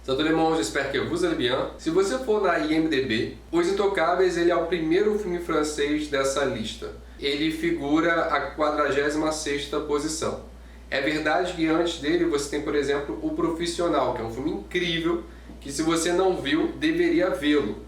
Salut tout le monde, j'espère que vous allez bien. Se você for na IMDb, Os Intocáveis ele é o primeiro filme francês dessa lista. Ele figura a 46ª posição. É verdade que antes dele você tem, por exemplo, O Profissional, que é um filme incrível, que se você não viu, deveria vê-lo.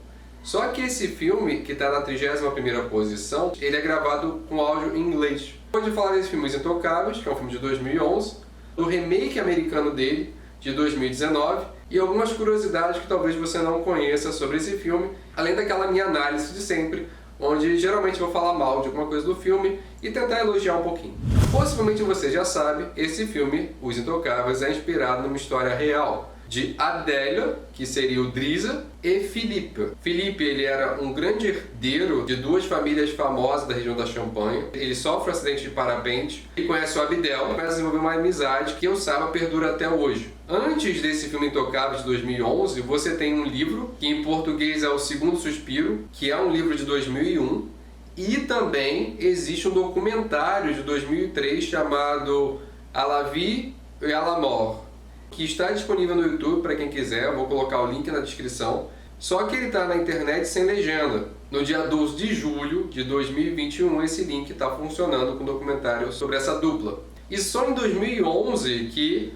Só que esse filme, que está na 31ª posição, ele é gravado com áudio em inglês. Hoje falar desse filme Os Intocáveis, que é um filme de 2011, do remake americano dele, de 2019, e algumas curiosidades que talvez você não conheça sobre esse filme, além daquela minha análise de sempre, onde geralmente vou falar mal de alguma coisa do filme e tentar elogiar um pouquinho. Possivelmente você já sabe, esse filme, Os Intocáveis, é inspirado numa história real de Adèle, que seria o Driza, e Philippe. Philippe ele era um grande herdeiro de duas famílias famosas da região da Champagne. Ele sofre um acidente de parapente e conhece o Abdel, começa a desenvolver uma amizade que eu saiba perdura até hoje. Antes desse filme Intocáveis de 2011, você tem um livro, que em português é O Segundo Suspiro, que é um livro de 2001, e também existe um documentário de 2003 chamado À la vie et à la mort, que está disponível no YouTube para quem quiser, eu vou colocar o link na descrição. Só que ele está na internet sem legenda. No dia 12 de julho de 2021 esse link está funcionando com um documentário sobre essa dupla. E só em 2011 que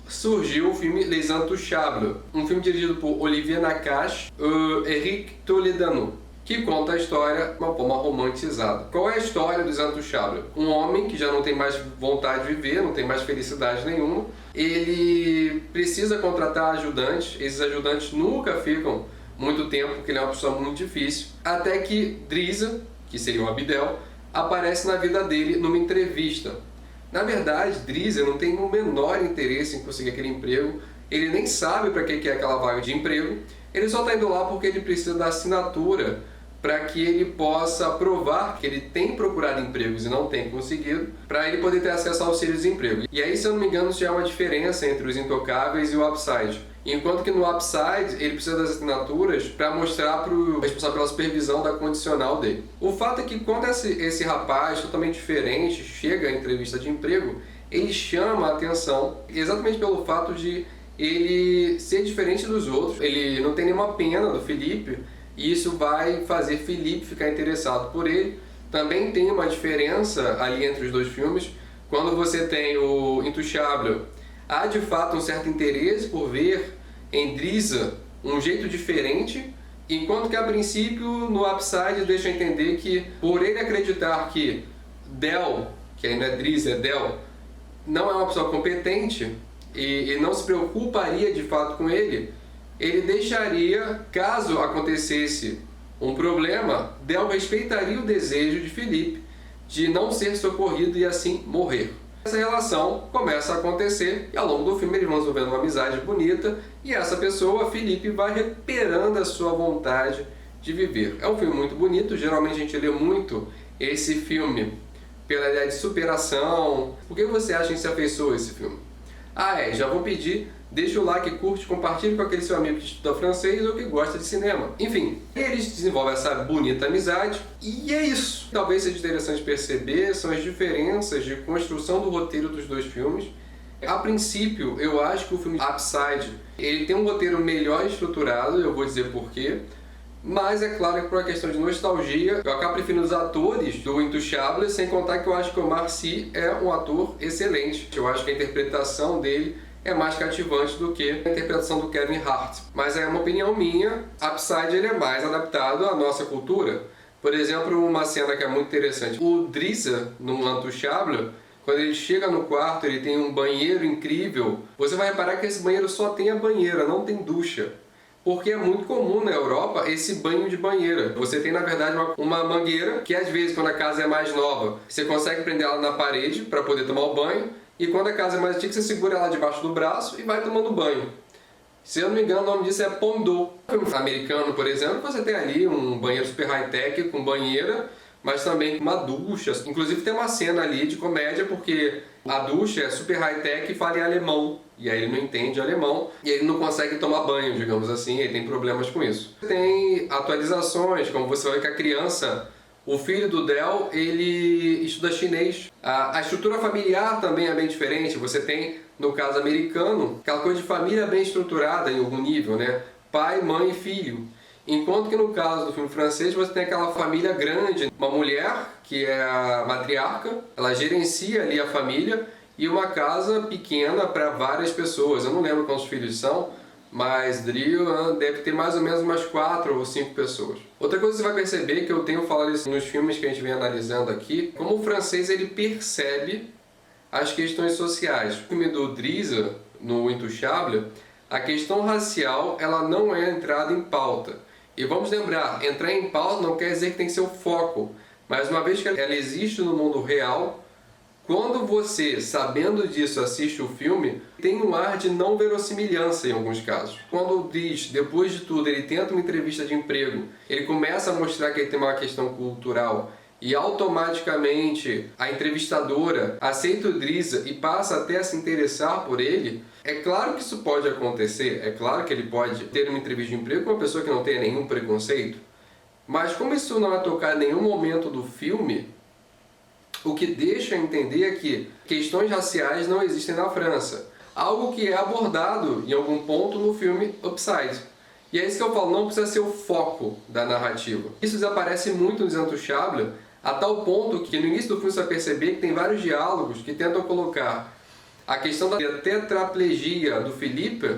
surgiu o filme Les Intouchables, um filme dirigido por Olivier Nakache e Eric Toledano, que conta a história de uma forma romantizada. Qual é a história dos Intouchables? Um homem que já não tem mais vontade de viver, não tem mais felicidade nenhuma, ele precisa contratar ajudantes, esses ajudantes nunca ficam muito tempo, porque ele é uma pessoa muito difícil, até que Driza, que seria o Abdel, aparece na vida dele numa entrevista. Na verdade, Driza não tem o menor interesse em conseguir aquele emprego, ele nem sabe para que é aquela vaga de emprego, ele só está indo lá porque ele precisa da assinatura para que ele possa provar que ele tem procurado empregos e não tem conseguido, para ele poder ter acesso ao auxílio-desemprego. E aí, se eu não me engano, isso já é uma diferença entre Os Intocáveis e o Upside. Enquanto que no Upside, ele precisa das assinaturas para mostrar para o responsável pela supervisão da condicional dele. O fato é que quando esse rapaz, totalmente diferente, chega à entrevista de emprego, ele chama a atenção exatamente pelo fato de ele ser diferente dos outros. Ele não tem nenhuma pena do Philippe, e isso vai fazer Philippe ficar interessado por ele. Também tem uma diferença ali entre os dois filmes. Quando você tem o Intouchable, há de fato um certo interesse por ver em Driza um jeito diferente, enquanto que a princípio no Upside deixa entender que por ele acreditar que Del, que aí não é Driza, é Del, não é uma pessoa competente e não se preocuparia de fato com ele, ele deixaria, caso acontecesse um problema, Del respeitaria o desejo de Philippe de não ser socorrido e assim morrer. Essa relação começa a acontecer e ao longo do filme eles vão desenvolvendo uma amizade bonita e essa pessoa, Philippe, vai recuperando a sua vontade de viver. É um filme muito bonito, geralmente a gente lê muito esse filme pela ideia de superação. Por que você acha que se afeiçoou esse filme? Já vou pedir, deixa o like, curte, compartilhe com aquele seu amigo que estuda francês ou que gosta de cinema. Enfim, eles desenvolvem essa bonita amizade e é isso. Talvez seja interessante perceber são as diferenças de construção do roteiro dos dois filmes. A princípio, eu acho que o filme Upside ele tem um roteiro melhor estruturado, eu vou dizer por quê. Mas é claro que por uma questão de nostalgia, eu acabo preferindo os atores do Intouchable, sem contar que eu acho que o Omar Sy é um ator excelente. Eu acho que a interpretação dele é mais cativante do que a interpretação do Kevin Hart. Mas é uma opinião minha, Upside ele é mais adaptado à nossa cultura. Por exemplo, uma cena que é muito interessante. O Driza, no Intouchable, quando ele chega no quarto, ele tem um banheiro incrível. Você vai reparar que esse banheiro só tem a banheira, não tem ducha. Porque é muito comum na Europa esse banho de banheira. Você tem, na verdade, uma mangueira que, às vezes, quando a casa é mais nova, você consegue prender ela na parede para poder tomar o banho. E quando a casa é mais antiga, você segura ela debaixo do braço e vai tomando banho. Se eu não me engano, o nome disso é Pondo. No filme americano, por exemplo, você tem ali um banheiro super high-tech com banheira, mas também uma ducha. Inclusive tem uma cena ali de comédia, porque a ducha é super high-tech e fala em alemão. E aí ele não entende alemão e ele não consegue tomar banho, digamos assim, ele tem problemas com isso. Tem atualizações, como você vai ver que a criança, o filho do Del, ele estuda chinês. A estrutura familiar também é bem diferente. Você tem no caso americano, aquela coisa de família bem estruturada em algum nível, né? Pai, mãe e filho. Enquanto que no caso do filme francês você tem aquela família grande, uma mulher que é a matriarca, ela gerencia ali a família, e uma casa pequena para várias pessoas. Eu não lembro quantos filhos são, mas Drill deve ter mais ou menos umas 4 ou 5 pessoas. Outra coisa que você vai perceber, que eu tenho falado isso nos filmes que a gente vem analisando aqui, como o francês ele percebe as questões sociais. No filme do Drizzt, no Intouchable, a questão racial ela não é entrada em pauta. E vamos lembrar, entrar em pauta não quer dizer que tem que ser o foco, mas uma vez que ela existe no mundo real, quando você, sabendo disso, assiste o filme, tem um ar de não verossimilhança em alguns casos. Quando o Drizzt, depois de tudo, ele tenta uma entrevista de emprego, ele começa a mostrar que ele tem uma questão cultural e automaticamente a entrevistadora aceita o Drizzt e passa até a se interessar por ele, é claro que isso pode acontecer, é claro que ele pode ter uma entrevista de emprego com uma pessoa que não tenha nenhum preconceito, mas como isso não é tocado em nenhum momento do filme, o que deixa entender é que questões raciais não existem na França. Algo que é abordado em algum ponto no filme Upside. E é isso que eu falo, não precisa ser o foco da narrativa. Isso desaparece muito no Intouchable, a tal ponto que no início do filme você vai perceber que tem vários diálogos que tentam colocar a questão da tetraplegia do Philippe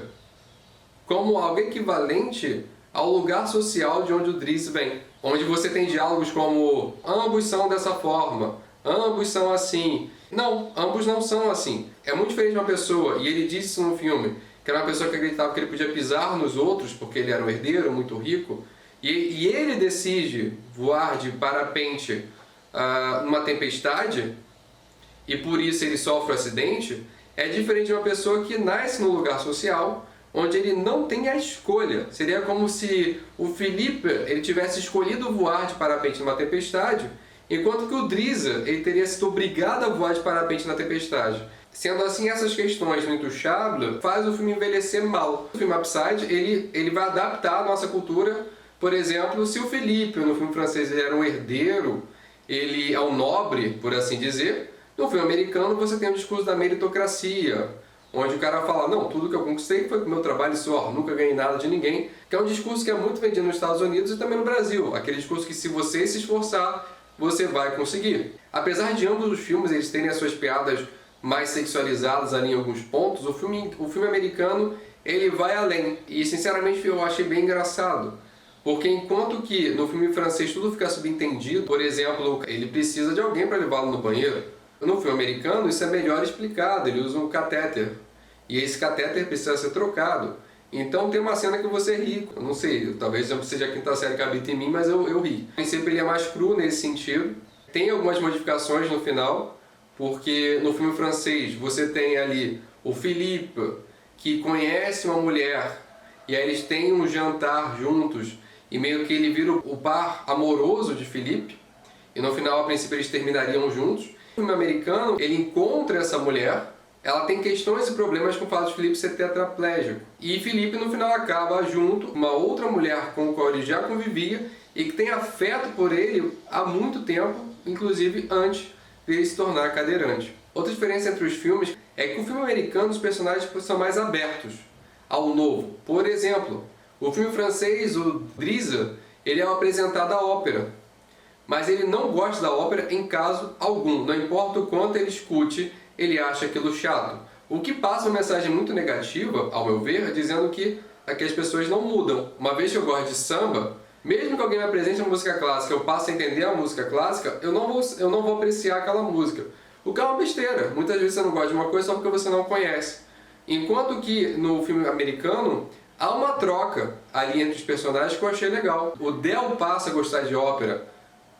como algo equivalente ao lugar social de onde o Drizzt vem. Onde você tem diálogos como ambos são dessa forma, ambos são assim. Não, ambos não são assim. É muito diferente de uma pessoa, e ele disse isso no filme, que era uma pessoa que acreditava que ele podia pisar nos outros, porque ele era um herdeiro muito rico, e ele decide voar de parapente numa tempestade, e por isso ele sofre um acidente. É diferente de uma pessoa que nasce num lugar social, onde ele não tem a escolha. Seria como se o Philippe ele tivesse escolhido voar de parapente numa tempestade, enquanto que o Drizzt ele teria sido obrigado a voar de parapente na tempestade. Sendo assim, essas questões no Intouchable faz o filme envelhecer mal. O filme Upside ele vai adaptar a nossa cultura. Por exemplo, se o Philippe no filme francês ele era um herdeiro, ele é um nobre, por assim dizer, no filme americano você tem o discurso da meritocracia, onde o cara fala, não, tudo que eu conquistei foi com meu trabalho e suor, nunca ganhei nada de ninguém, que é um discurso que é muito vendido nos Estados Unidos e também no Brasil. Aquele discurso que se você se esforçar, você vai conseguir. Apesar de ambos os filmes eles terem as suas piadas mais sexualizadas ali em alguns pontos, o filme americano ele vai além. E sinceramente eu achei bem engraçado. Porque enquanto que no filme francês tudo fica subentendido, por exemplo, ele precisa de alguém para levá-lo no banheiro. No filme americano isso é melhor explicado, ele usa um catéter. E esse catéter precisa ser trocado. Então tem uma cena que você ri, eu não sei, talvez seja a quinta série que habita em mim, mas eu ri. O princípio ele é mais cru nesse sentido. Tem algumas modificações no final, porque no filme francês você tem ali o Philippe, que conhece uma mulher, e aí eles têm um jantar juntos, e meio que ele vira o par amoroso de Philippe, e no final, a princípio, eles terminariam juntos. No filme americano, ele encontra essa mulher, ela tem questões e problemas com o fato de Philippe ser tetraplégico. E Philippe, no final, acaba junto com uma outra mulher com a qual ele já convivia e que tem afeto por ele há muito tempo, inclusive antes de ele se tornar cadeirante. Outra diferença entre os filmes é que no filme americano os personagens são mais abertos ao novo. Por exemplo, o filme francês, o Drizzt, ele é apresentado à ópera. Mas ele não gosta da ópera em caso algum. Não importa o quanto ele escute, ele acha aquilo chato. O que passa uma mensagem muito negativa, ao meu ver, dizendo que as pessoas não mudam. Uma vez que eu gosto de samba, mesmo que alguém me apresente uma música clássica, eu passo a entender a música clássica, eu não vou apreciar aquela música. O que é uma besteira. Muitas vezes você não gosta de uma coisa só porque você não conhece. Enquanto que no filme americano, há uma troca ali entre os personagens que eu achei legal. O Del passa a gostar de ópera,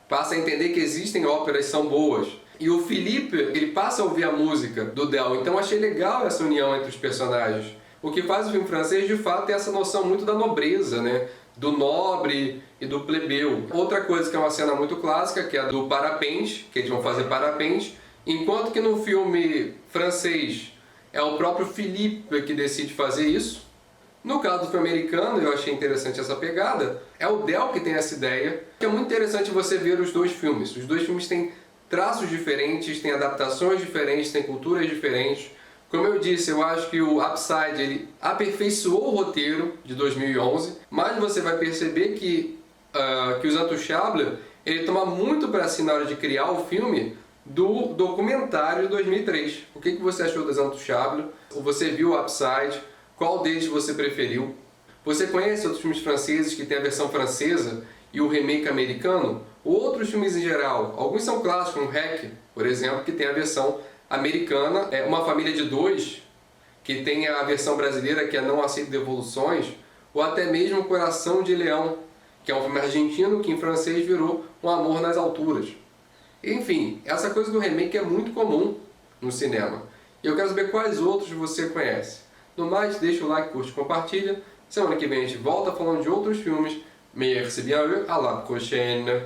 passa a entender que existem óperas que são boas. E o Philippe, ele passa a ouvir a música do Del. Então eu achei legal essa união entre os personagens. O que faz o filme francês, de fato, é essa noção muito da nobreza, né? Do nobre e do plebeu. Outra coisa que é uma cena muito clássica, que é a do parapente, que eles vão fazer parapente. Enquanto que no filme francês é o próprio Philippe que decide fazer isso. No caso do filme americano, eu achei interessante essa pegada, é o Del que tem essa ideia. É muito interessante você ver os dois filmes. Os dois filmes têm traços diferentes, têm adaptações diferentes, têm culturas diferentes. Como eu disse, eu acho que o Upside ele aperfeiçoou o roteiro de 2011, mas você vai perceber que Os Intouchables ele toma muito para si na hora de criar o filme do documentário de 2003. O que você achou dos Intouchables? Você viu o Upside? Qual deles você preferiu? Você conhece outros filmes franceses que tem a versão francesa e o remake americano? Ou outros filmes em geral? Alguns são clássicos, como Hack, por exemplo, que tem a versão americana, Uma Família de Dois, que tem a versão brasileira que é Não Aceito Devoluções, ou até mesmo Coração de Leão, que é um filme argentino que em francês virou Um Amor nas Alturas. Enfim, essa coisa do remake é muito comum no cinema. E eu quero saber quais outros você conhece. No mais, deixa o like, curte e compartilha. Semana que vem a gente volta falando de outros filmes. Merci bien, à la prochaine!